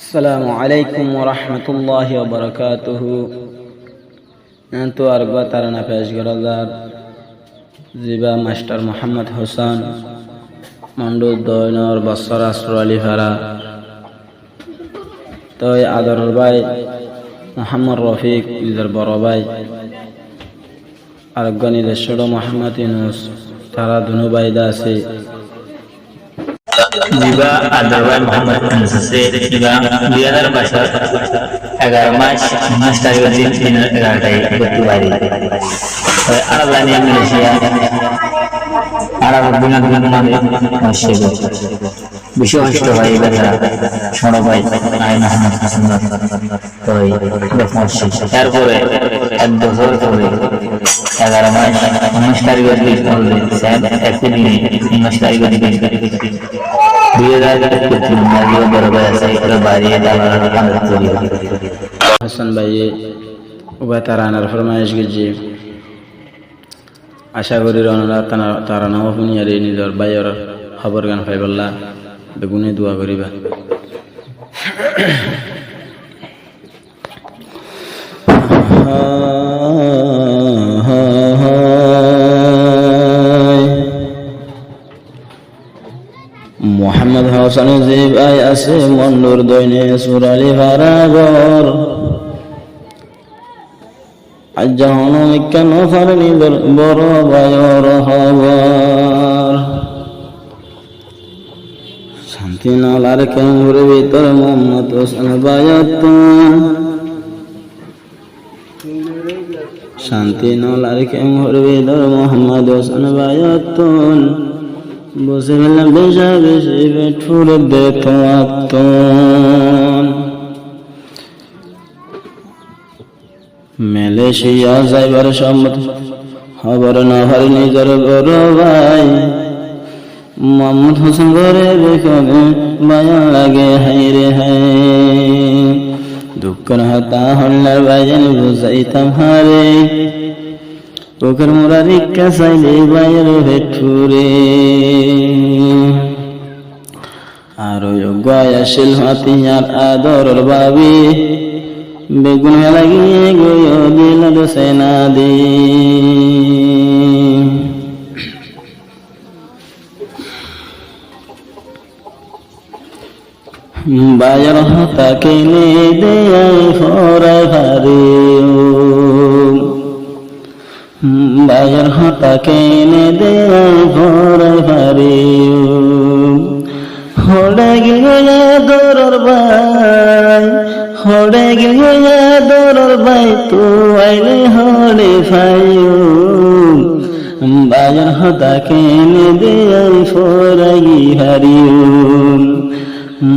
আসসালামু আলাইকুম ওয়া রাহমাতুল্লাহি ওয়া বারাকাতুহু। তো আরবা তারানা পেশ গরাদার জিবা মাস্টার মোহাম্মদ হোসেন মন্ডু দয়নর বছর আসর আলী ফারা তো আদর ভাই মোহাম্মদ রফিক নিজের বড় ভাই আরগা নিজের ছোট মোহাম্মদ ইউনুস তারা দুনো বাইদা আছে जिबा आदरवाई मोहम्मद से जिबा 2011 मार्च मास्टर दिन 11টায় গতবারে আলানি মালয়েশিয়া আরব বিনোদন মানে মসজিদ বিশ্বষ্ট ভাই বেচারা ছোট ভাই আই মোহাম্মদ হাসান ওই মসজিদ তারপরে এক বছর পরে 11 মার্চ মাস্টার দিন করলে স্যার একদিনে মাস্টার দিন হাসান ভাই উভয় তারানার ফরমাইশ গেছে আশা করি রনরা তারা নাম শুনিয়ারে নিজের ভাইয়ের খবর গান পাইবল্লা বেগুনে দোয়া করিবা। মোহাম্মদ হোসেন যে ভাই আছে মন্ডুর দৈনে সুরালি ফারাগর আজ জাহান কেন ফারনি বড় ভাইয়ের খবর শান্তি নালার কেমুর ভিতর মোহাম্মদ হোসেন ভাইয়াত শান্তি নালার কেমুর ভিতর মোহাম্মদ হোসেন ভাইয়াত বসে গেলাম বেশা বেশি বেঠুর বেতন মালয়েশিয়া যাইবার সম্মত খবর না হয় নিজের বড় ভাই মোহাম্মদ হোসেন ঘরে বেখানে মায়া লাগে হাই রে হাই দুঃখের হতা হল্লার ভাইজান বুঝাইতাম হারে তোকের মোরা রিক্কা চাইলে বাইর ভেঠুরে আর গয়াশিল হাতিয়ার আদর বাবি বেগুন লাগিয়ে গয় দিল সেনা দি বাইর হতা কেনে দেয় ফরা ভারে বাইর হতা কেনে দেয় ঘরে ভারে হড়ে গিয়ে দরর ভাই হড়ে গিয়ে দরর ভাই তো আইলে হড়ে ভাই বাইর হতা কেনে দেয় ফরাগি হারিও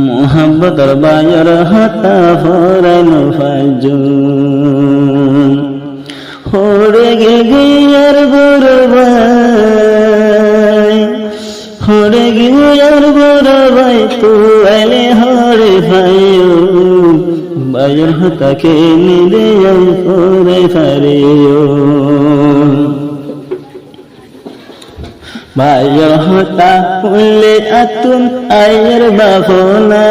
মোহাম্মদর বাইর হতা ফরাইল ফাইজু হড়ে গিয়ার বড় ভাই হড়ে গিয়ার বড় ভাই তো এলে হড়ে ভাই বাইর হতাকে নিদে করে ফারে বাইর হতা উল্লে আতুন আয়ের বাফনা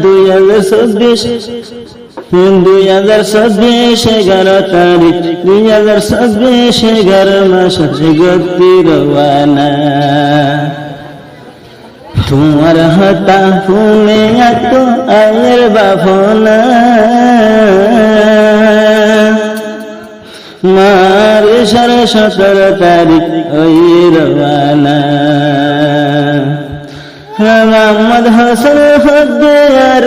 2026 11 তারিখ 2026 11 মাস গতি রওয়ানা তোমার হাতা ফুলে এত আয়ের বাফনা মার 17 তারিখ ওই রওয়ানা মোহাম্মদ হোসেন হদ্দার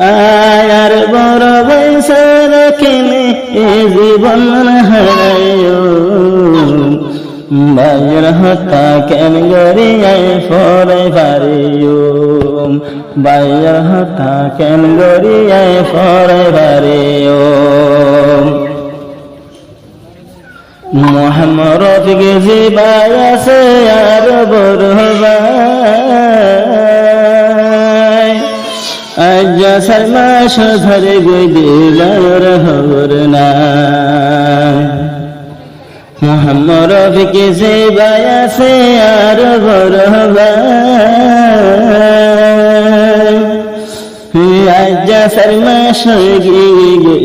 আয়ার বড় বৈশার কেনে এ জীবন হারায় বাইর হতা কেন গরিয়ায় ফরে ভারিও বাইর হতা কেন গরিয়ায় ফরে ভারিও মোহাম্মদ রফিক জিবাই আছে আর বড় ভাই আজ মাস ধরে গই দিলার খবর না মোহাম্মদ রফিক জিবাই আছে আর বড় ভাই চার মাস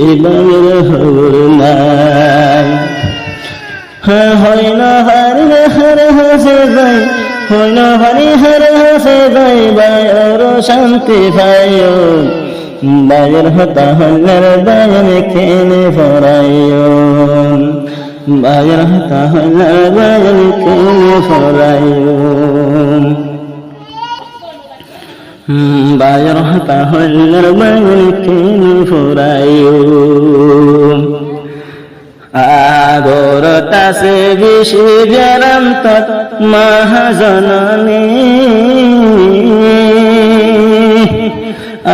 এবার হর নাই হইল হরি হর হসে যাই হইল হরি হর হসে যাই বায়র শান্তি পায় বায়র হতা হইলার বায়ন কেনে ফরাইও বায়র হতা হইলার বায়ন কেনে ফরাইও বায়র হতা হইলার বায়ন কেনে ফরাইও আগর তাসে বিশি জরন্ত মহাজননী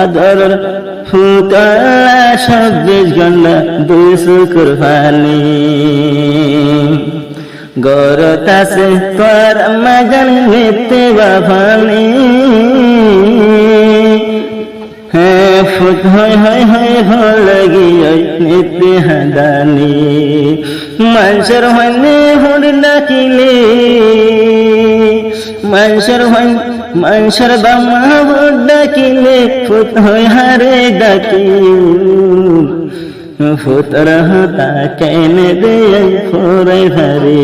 আদর ফুকলা 26 ঘন্টা 2 শুকর ফানি গর তাসে তোর মগন মিতে বাফানি ফুট হয় হয় হয় লাগি নিতে হাদানি মানুষের হইলে হুড ডাকিলে মানুষের বামা হুড ডাকিলে ফুট হয় হারে ডাকি ফুতর হতা কেনে দে ফোরে হারে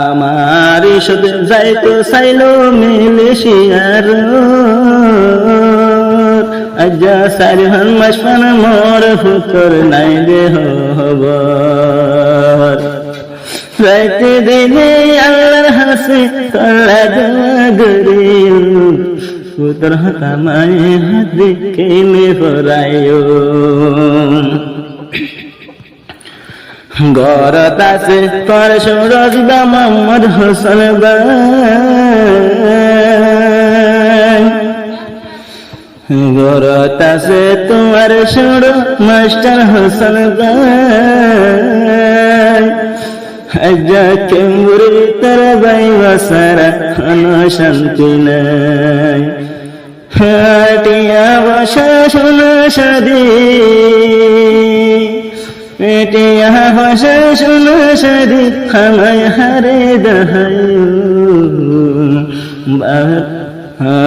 আমার ইসদ যাইতো চাইলো মিলেশিয়ার আজ্জা 4 মাস পান মোর ফুতর নাই দে হবার যাইতে দিনে আল্লাহর হাসে কল্লা দরি ফুতর হতা মায়ে হাত কেনে ফরাইও গরত আছে তোর সুরজ বা মোহাম্মদ হোসেন গরত আছে তোমার সুর মাস্টার হোসেন আজ্জা কেমুর ভিতর বাইবা সারা শান্তি নাই হাটিয়া বসা শোনা সাদি এটিয়া ভাষা শুনো সারি হামায় হারে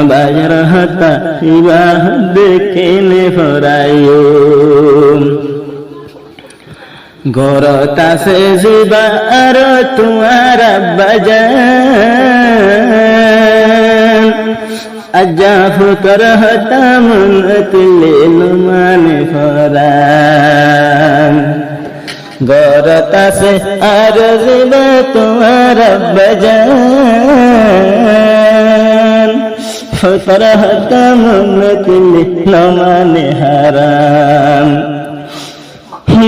বাজার হতা বিবাহ দেখে নে ফরাইও গরত আছে জিবা আর তোমার বাজার আজ্জা ফুকর হতা মন তুলে মানে ফরান গরত আছে আর জিবা তোমার বাজার ফুকর হতা মন তুলে মানে হারাম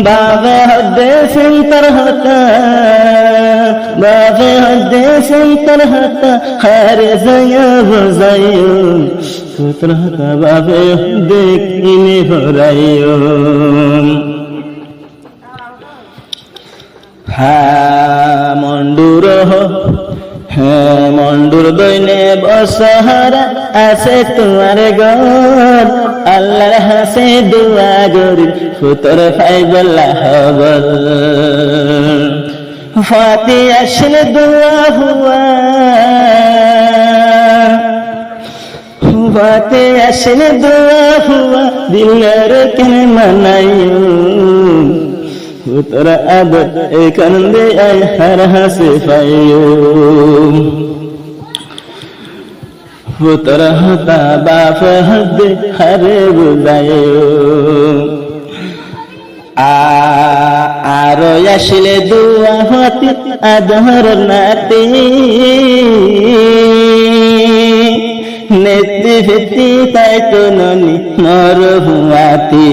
বাবে হদে সিন্তর হতা বাবে হদে সিন্তর হতা হারে জয়া বজাইও পুত্র হতা বাবে হদে কিনে ভরাইও মন্ডুর মন্ডুর দইনে বসহারা আছে তোমার ঘর আল্লাহর হাসে দোয়া করি ফুতর ফাইবল্লা হবল ফাতি আসলে দোয়া হুয়া ফাতি আসলে দোয়া হুয়া দিলের কেন মানাইও ফুতর আদর এখান দে আই হার হাসে পাইও ফুতর হতা বাপ হদে হরে বুঝাইও আরো আসলে দুয়া হতি আদর নাতি নেতি ফিতি তাই তো ননি নর হুয়াতি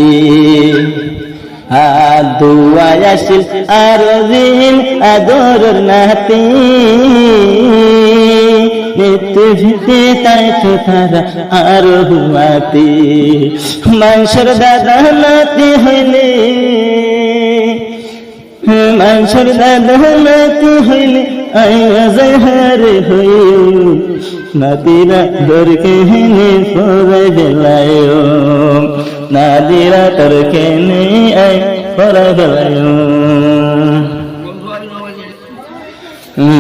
দুয়া আসিল আর দিন আদর নাতি নেতি ফিতি তাই তো তারা আর হুয়াতি মানুষের দাদা নাতি হইলে মানুষের দাদা নাতি হইলে আইয়া যায় হারে হইও নাতিরা দরকে হেনে পরে গেলায়ও নাদিরা তরকে নেই আই পরে গেলায়ও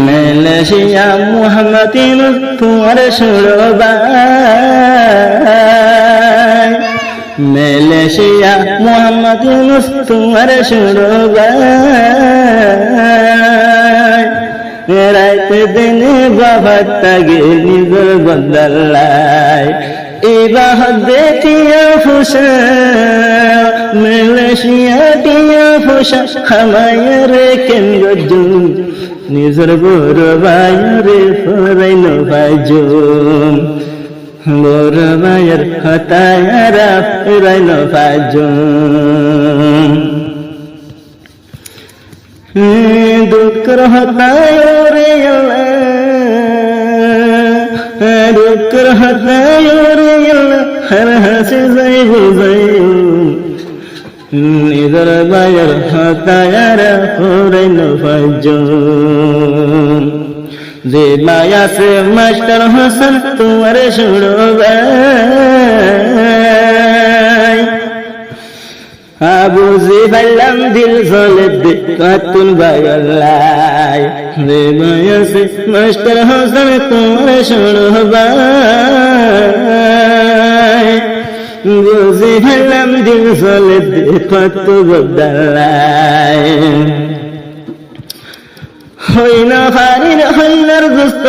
মেলে মালয়েশিয়া মুহাম্মাদিন তোমার সুরবাই মালয়েশিয়া মুহাম্মাদিন তোমার সুরবাই রাত দিন বাবা তাগে নিজর বদলাই ইবাহত দেখিয়া ফুসা মালয়েশিয়া দিয়া ফুসা হামায়ের কেন্দ্র নিজর বড় ভাইরে ফরাইন ভাইজুম বড় ভাইয়ের হতায়ারা ফরাইন ভাইজুম দুঃখর হতায়রে দুঃখর হতায়রে হর হাসি যাই বুঝাই নিজর ভাইয়ের হতায়ারা ফরাইন ভাইজুম যে মায়াসে মাস্টার হোসেন তোমার সুরবাই আবু জিবাল্লাম দিল জলে কাতুন বায়াল্লাই যে মায়াসে মাস্টার হোসেন তোমার সুরবাই বুঝি ভাল্লাম দিল জলে কত বদলাই হইনা ফারির হইনার দোস্ত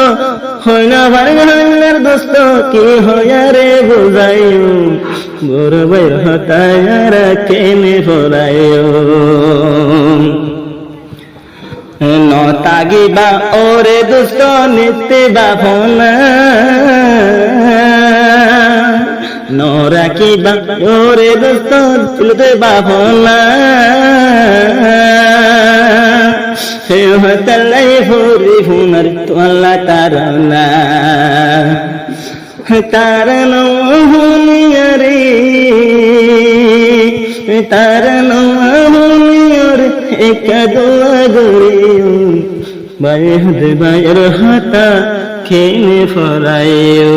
হইনা ফারির হইনার দোস্ত কি হইয়া রে বুঝাইও বড় ভাইয়ের হতায়ারা কেনে ফরাইও নতাগিবা ওরে দোস্ত নিতে বাফনা নরাকিবা ওরে দোস্ত চলতে বাফনা হে হতালাই ফুরি ফুনার তোলা তারনা তারন হুনিয়ারে তারন হুনিয়ারে এক দোয়া গড়িও বাইর হাতা খেনে ফরাইও